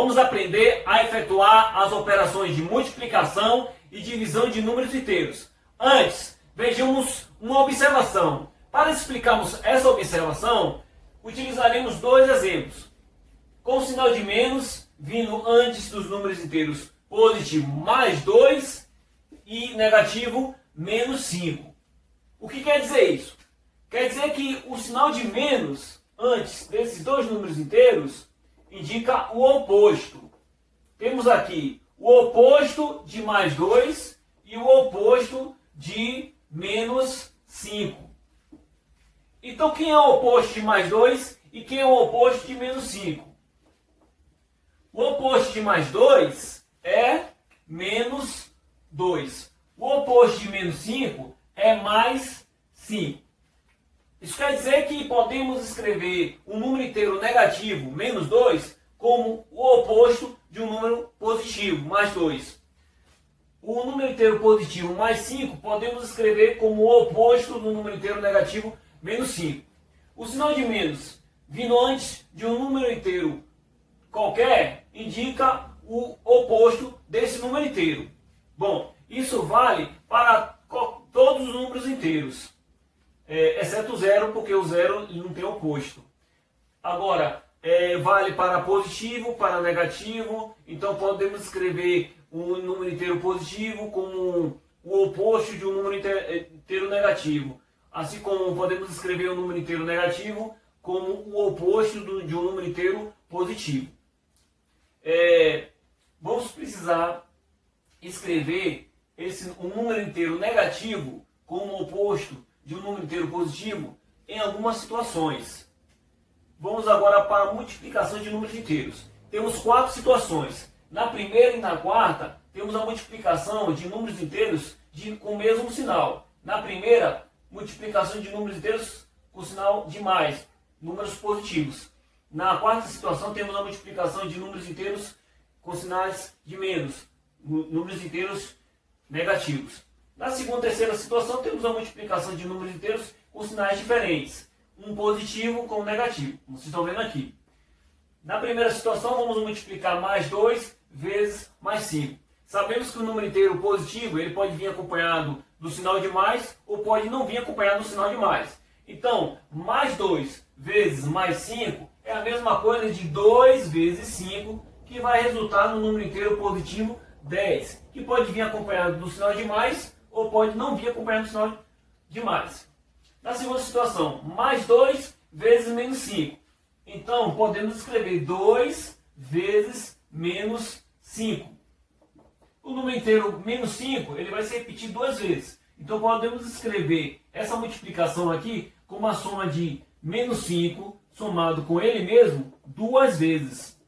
Vamos aprender a efetuar as operações de multiplicação e divisão de números inteiros. Antes, vejamos uma observação. Para explicarmos essa observação, utilizaremos dois exemplos. Com o sinal de menos, vindo antes dos números inteiros positivo mais 2 e negativo menos 5. O que quer dizer isso? Quer dizer que o sinal de menos antes desses dois números inteiros indica o oposto. Temos aqui o oposto de mais 2 e o oposto de menos 5. Então, quem é o oposto de mais 2 e quem é o oposto de menos 5? O oposto de mais 2 é menos 2. O oposto de menos 5 é mais 5. Isso quer dizer que podemos escrever um número inteiro negativo, menos 2, como o oposto de um número positivo, mais 2. O número inteiro positivo, mais 5, podemos escrever como o oposto do número inteiro negativo, menos 5. O sinal de menos, vindo antes de um número inteiro qualquer, indica o oposto desse número inteiro. Bom, isso vale para todos os números inteiros. Exceto o zero, porque o zero não tem oposto. Agora, vale para positivo, para negativo. Então podemos escrever um número inteiro positivo como o oposto de um número inteiro negativo. Assim como podemos escrever um número inteiro negativo como o oposto de um número inteiro positivo. Vamos precisar escrever um número inteiro negativo como o oposto de um número inteiro positivo em algumas situações. Vamos agora para a multiplicação de números inteiros. Temos 4 situações. Na primeira e na quarta, temos a multiplicação de números inteiros com o mesmo sinal. Na primeira, multiplicação de números inteiros com sinal de mais, números positivos. Na quarta situação, temos a multiplicação de números inteiros com sinais de menos, números inteiros negativos. Na segunda e terceira situação, temos a multiplicação de números inteiros com sinais diferentes. Um positivo com um negativo, como vocês estão vendo aqui. Na primeira situação, vamos multiplicar mais 2 vezes mais 5. Sabemos que o número inteiro positivo ele pode vir acompanhado do sinal de mais ou pode não vir acompanhado do sinal de mais. Então, mais 2 vezes mais 5 é a mesma coisa de 2 vezes 5, que vai resultar no número inteiro positivo 10, que pode vir acompanhado do sinal de mais ou pode não vir acompanhado do sinal de mais. Na segunda situação, mais 2 vezes menos 5. Então, podemos escrever 2 vezes menos 5. O número inteiro menos 5 ele vai se repetir 2 vezes. Então, podemos escrever essa multiplicação aqui como a soma de menos 5 somado com ele mesmo 2 vezes.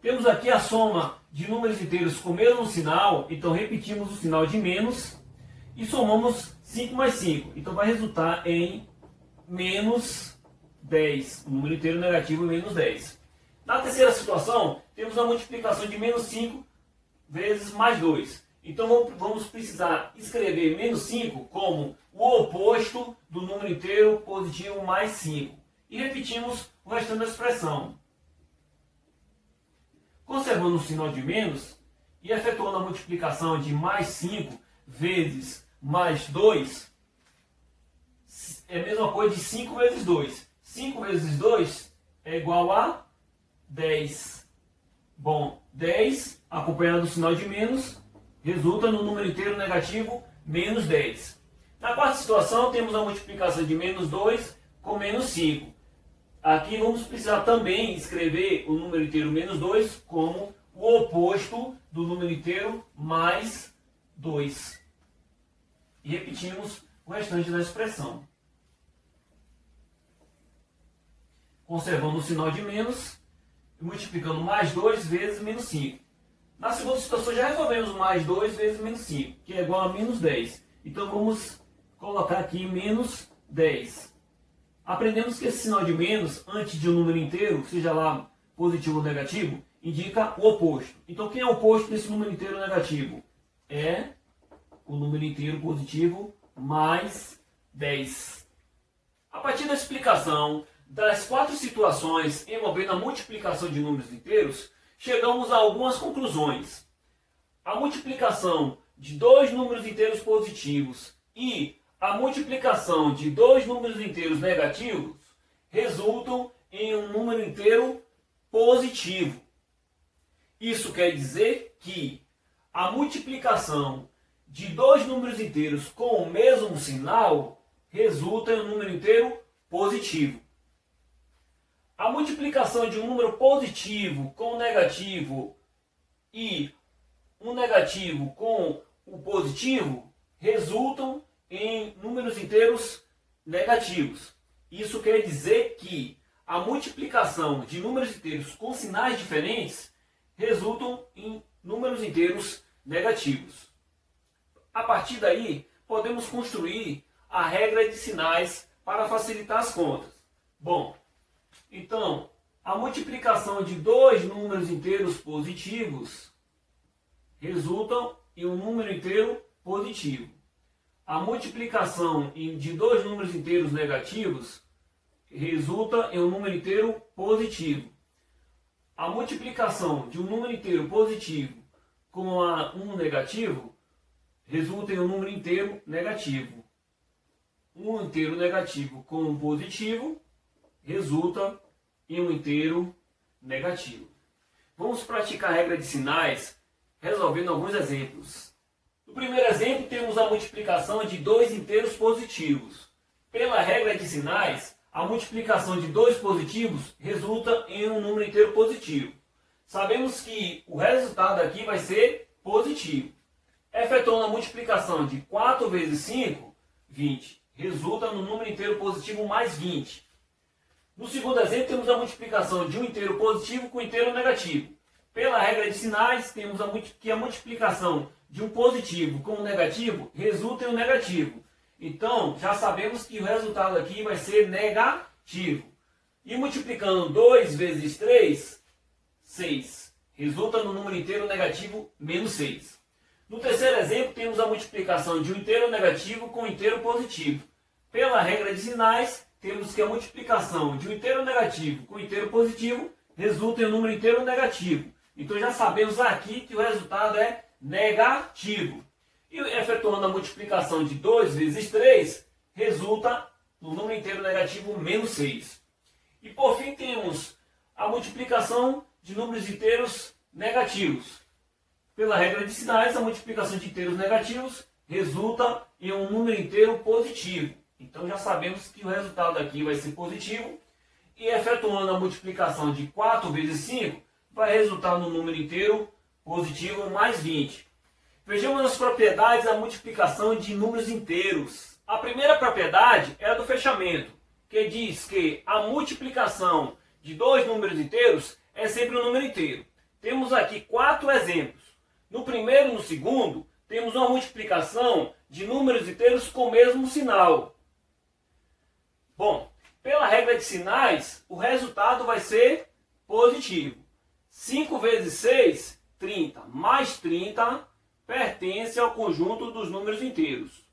Temos aqui a soma de números inteiros com o mesmo sinal, então repetimos o sinal de menos e somamos 5 mais 5. Então vai resultar em menos 10, o número inteiro negativo menos 10. Na terceira situação, temos a multiplicação de menos 5 vezes mais 2. Então vamos precisar escrever menos 5 como o oposto do número inteiro positivo mais 5. E repetimos o restante da expressão. Conservando o sinal de menos e efetuando a multiplicação de mais 5 vezes mais 2, é a mesma coisa de 5 vezes 2. 5 vezes 2 é igual a 10. Bom, 10 acompanhado do sinal de menos resulta no número inteiro negativo menos 10. Na quarta situação, temos a multiplicação de menos 2 com menos 5. Aqui vamos precisar também escrever o número inteiro menos 2 como o oposto do número inteiro mais 2. E repetimos o restante da expressão. Conservando o sinal de menos e multiplicando mais 2 vezes menos 5. Na segunda situação já resolvemos mais 2 vezes menos 5, que é igual a menos 10. Então vamos colocar aqui menos 10. Aprendemos que esse sinal de menos, antes de um número inteiro, seja lá positivo ou negativo, indica o oposto. Então, quem é o oposto desse número inteiro negativo? É o número inteiro positivo mais 10. A partir da explicação das 4 situações envolvendo a multiplicação de números inteiros, chegamos a algumas conclusões. A multiplicação de 2 números inteiros positivos e a multiplicação de 2 números inteiros negativos resultam em um número inteiro positivo. Isso quer dizer que a multiplicação de 2 números inteiros com o mesmo sinal resulta em um número inteiro positivo. A multiplicação de um número positivo com o negativo e um negativo com o positivo resultam em números inteiros negativos. Isso quer dizer que a multiplicação de números inteiros com sinais diferentes resultam em números inteiros negativos. A partir daí, podemos construir a regra de sinais para facilitar as contas. Bom, então, a multiplicação de 2 números inteiros positivos resultam em um número inteiro positivo. A multiplicação de 2 números inteiros negativos resulta em um número inteiro positivo. A multiplicação de um número inteiro positivo com um negativo resulta em um número inteiro negativo. Um inteiro negativo com um positivo resulta em um inteiro negativo. Vamos praticar a regra de sinais resolvendo alguns exemplos. No primeiro exemplo, temos a multiplicação de 2 inteiros positivos. Pela regra de sinais, a multiplicação de 2 positivos resulta em um número inteiro positivo. Sabemos que o resultado aqui vai ser positivo. Efetuando a multiplicação de 4 vezes 5, 20, resulta no número inteiro positivo mais 20. No segundo exemplo, temos a multiplicação de um inteiro positivo com um inteiro negativo. Pela regra de sinais, temos que a multiplicação de um positivo com um negativo resulta em um negativo. Então, já sabemos que o resultado aqui vai ser negativo. E multiplicando 2 vezes 3, 6. Resulta no número inteiro negativo menos 6. No terceiro exemplo, temos a multiplicação de um inteiro negativo com um inteiro positivo. Pela regra de sinais, temos que a multiplicação de um inteiro negativo com um inteiro positivo resulta em um número inteiro negativo. Então já sabemos aqui que o resultado é negativo. E efetuando a multiplicação de 2 vezes 3, resulta no número inteiro negativo menos 6. E por fim temos a multiplicação de números inteiros negativos. Pela regra de sinais, a multiplicação de inteiros negativos resulta em um número inteiro positivo. Então já sabemos que o resultado aqui vai ser positivo. E efetuando a multiplicação de 4 vezes 5, vai resultar no número inteiro positivo mais 20. Vejamos as propriedades da multiplicação de números inteiros. A primeira propriedade é a do fechamento, que diz que a multiplicação de 2 números inteiros é sempre um número inteiro. Temos aqui 4 exemplos. No primeiro e no segundo, temos uma multiplicação de números inteiros com o mesmo sinal. Bom, pela regra de sinais, o resultado vai ser positivo. 5 vezes 6, 30, mais 30 pertence ao conjunto dos números inteiros.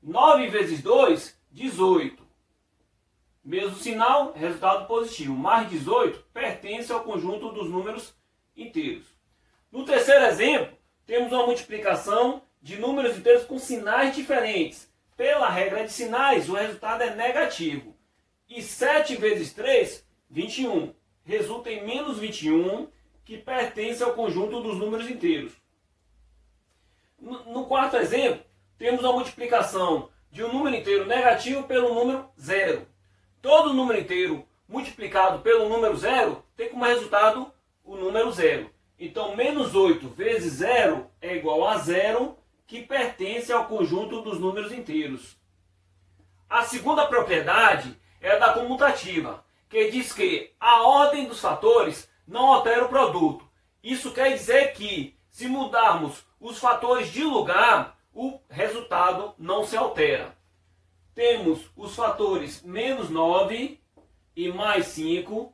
9 vezes 2, 18. Mesmo sinal, resultado positivo. Mais 18 pertence ao conjunto dos números inteiros. No terceiro exemplo, temos uma multiplicação de números inteiros com sinais diferentes. Pela regra de sinais, o resultado é negativo. E 7 vezes 3, 21. Resulta em menos 21, que pertence ao conjunto dos números inteiros. No quarto exemplo, temos a multiplicação de um número inteiro negativo pelo número zero. Todo número inteiro multiplicado pelo número zero tem como resultado o número zero. Então, menos 8 vezes zero é igual a zero, que pertence ao conjunto dos números inteiros. A segunda propriedade é a da comutativa, que diz que a ordem dos fatores não altera o produto. Isso quer dizer que, se mudarmos os fatores de lugar, o resultado não se altera. Temos os fatores menos 9 e mais 5,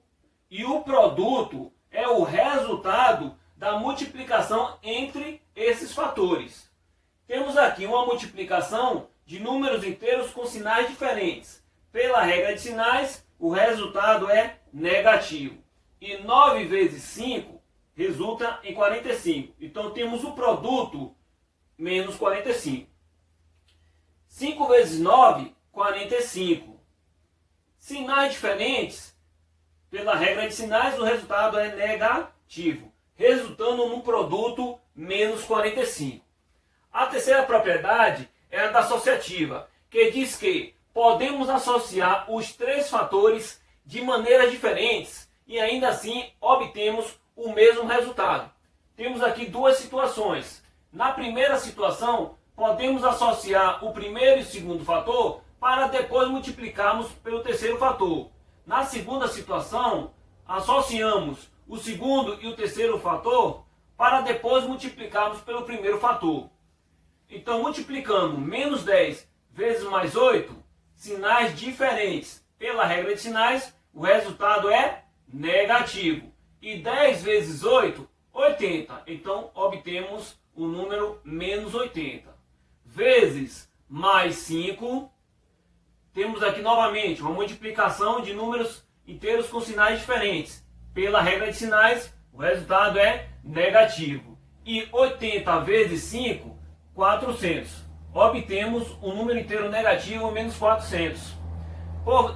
e o produto é o resultado da multiplicação entre esses fatores. Temos aqui uma multiplicação de números inteiros com sinais diferentes. Pela regra de sinais, o resultado é negativo. E 9 vezes 5 resulta em 45. Então temos o produto menos 45. 5 vezes 9, 45. Sinais diferentes, pela regra de sinais, o resultado é negativo, resultando num produto menos 45. A terceira propriedade é a da associativa, que diz que podemos associar os três fatores de maneiras diferentes e ainda assim obtemos o mesmo resultado. Temos aqui duas situações. Na primeira situação, podemos associar o primeiro e o segundo fator para depois multiplicarmos pelo terceiro fator. Na segunda situação, associamos o segundo e o terceiro fator para depois multiplicarmos pelo primeiro fator. Então, multiplicando menos 10 vezes mais 8, sinais diferentes. Pela regra de sinais, o resultado é negativo. E 10 vezes 8, 80. Então, obtemos o número menos 80. Vezes mais 5, temos aqui novamente uma multiplicação de números inteiros com sinais diferentes. Pela regra de sinais, o resultado é negativo. E 80 vezes 5, 400. Obtemos um número inteiro negativo menos 400.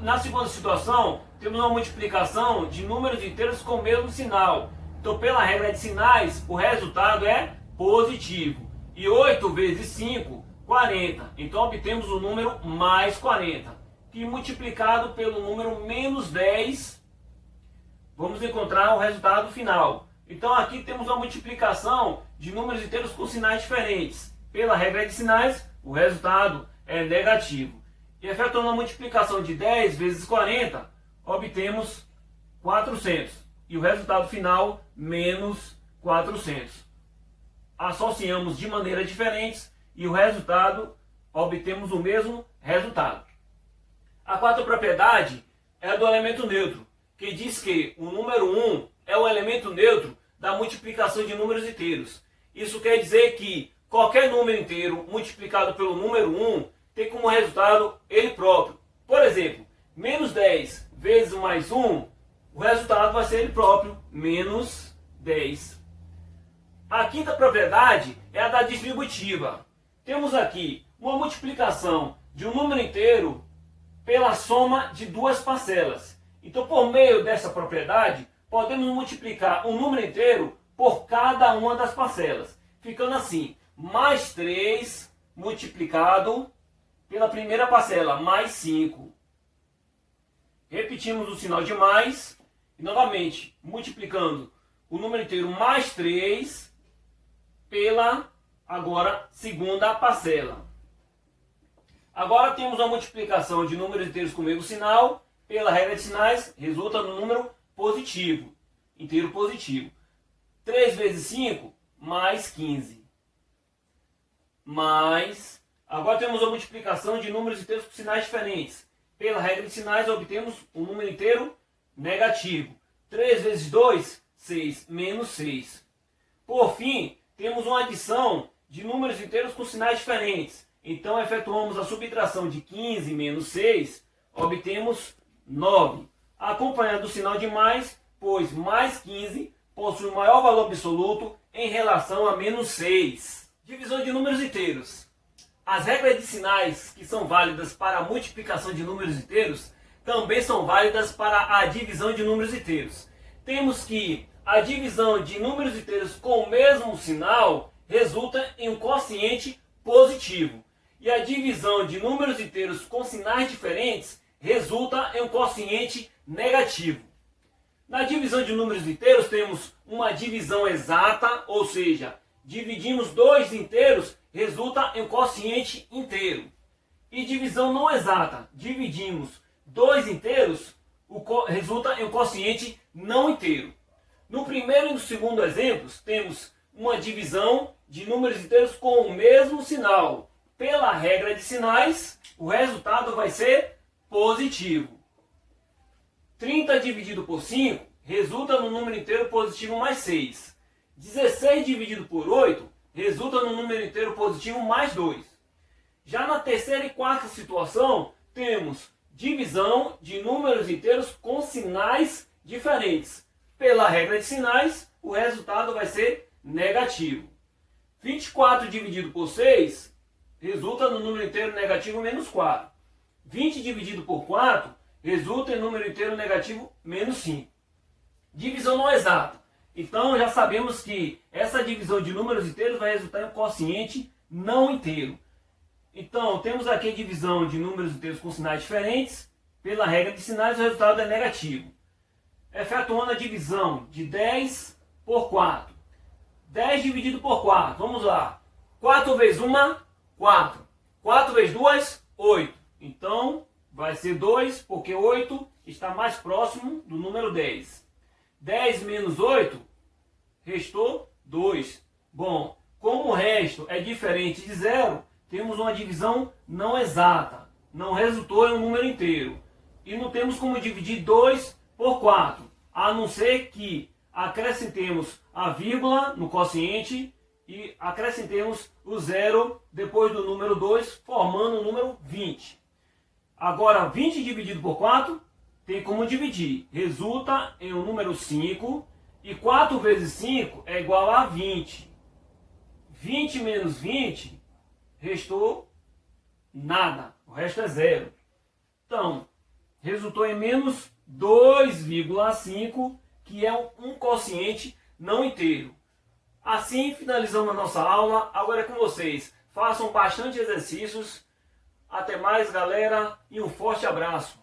Na segunda situação, temos uma multiplicação de números inteiros com o mesmo sinal. Então, pela regra de sinais, o resultado é positivo. E 8 vezes 5, 40. Então, obtemos o número mais 40. Que multiplicado pelo número menos 10, vamos encontrar o resultado final. Então, aqui temos uma multiplicação de números inteiros com sinais diferentes. Pela regra de sinais, o resultado é negativo. E efetuando a multiplicação de 10 vezes 40, obtemos 400. E o resultado final, menos 400. Associamos de maneiras diferentes e o resultado, obtemos o mesmo resultado. A quarta propriedade é a do elemento neutro, que diz que o número 1 é o elemento neutro da multiplicação de números inteiros. Isso quer dizer que qualquer número inteiro multiplicado pelo número 1 tem como resultado ele próprio. Por exemplo, menos 10 vezes mais 1, o resultado vai ser ele próprio, menos 10. A quinta propriedade é a da distributiva. Temos aqui uma multiplicação de um número inteiro pela soma de duas parcelas. Então, por meio dessa propriedade, podemos multiplicar um número inteiro por cada uma das parcelas. Ficando assim, mais 3 multiplicado pela primeira parcela, mais 5. Repetimos o sinal de mais e novamente multiplicando o número inteiro mais 3 pela agora segunda parcela. Agora temos uma multiplicação de números inteiros com o mesmo sinal. Pela regra de sinais, resulta no número positivo, inteiro positivo. 3 vezes 5, mais 15. Mais, agora temos a multiplicação de números inteiros com sinais diferentes. Pela regra de sinais, obtemos um número inteiro negativo. 3 vezes 2, 6, menos 6. Por fim, temos uma adição de números inteiros com sinais diferentes. Então, efetuamos a subtração de 15 menos 6, obtemos 9. Acompanhado do sinal de mais, pois mais 15 possui maior valor absoluto em relação a menos 6. Divisão de números inteiros. As regras de sinais que são válidas para a multiplicação de números inteiros também são válidas para a divisão de números inteiros. Temos que a divisão de números inteiros com o mesmo sinal resulta em um quociente positivo. E a divisão de números inteiros com sinais diferentes resulta em um quociente negativo. Na divisão de números inteiros temos uma divisão exata, ou seja, dividimos dois inteiros, resulta em um quociente inteiro. E divisão não exata, dividimos dois inteiros, resulta em um quociente não inteiro. No primeiro e no segundo exemplos, temos uma divisão de números inteiros com o mesmo sinal. Pela regra de sinais, o resultado vai ser positivo. 30 dividido por 5 resulta no número inteiro positivo mais 6. 16 dividido por 8 resulta no número inteiro positivo mais 2. Já na terceira e quarta situação, temos divisão de números inteiros com sinais diferentes. Pela regra de sinais, o resultado vai ser negativo. 24 dividido por 6 resulta no número inteiro negativo menos 4. 20 dividido por 4 resulta em número inteiro negativo menos 5. Divisão não exata. Então já sabemos que essa divisão de números inteiros vai resultar em um quociente não inteiro. Então temos aqui a divisão de números inteiros com sinais diferentes. Pela regra de sinais, o resultado é negativo. Efetuando a divisão de 10 por 4. 10 dividido por 4. Vamos lá. 4 vezes 1, 4. 4 vezes 2, 8. Então, vai ser 2, porque 8 está mais próximo do número 10. 10 menos 8, restou 2. Bom, como o resto é diferente de 0, temos uma divisão não exata. Não resultou em um número inteiro. E não temos como dividir 2 por 4, a não ser que acrescentemos a vírgula no quociente e acrescentemos o 0 depois do número 2, formando o número 20. Agora, 20 dividido por 4, tem como dividir. Resulta em um número 5, e 4 vezes 5 é igual a 20. 20 menos 20, restou nada. O resto é 0. Então, resultou em menos 2,5, que é um quociente não inteiro. Assim finalizamos a nossa aula. Agora é com vocês. Façam bastante exercícios. Até mais, galera, e um forte abraço.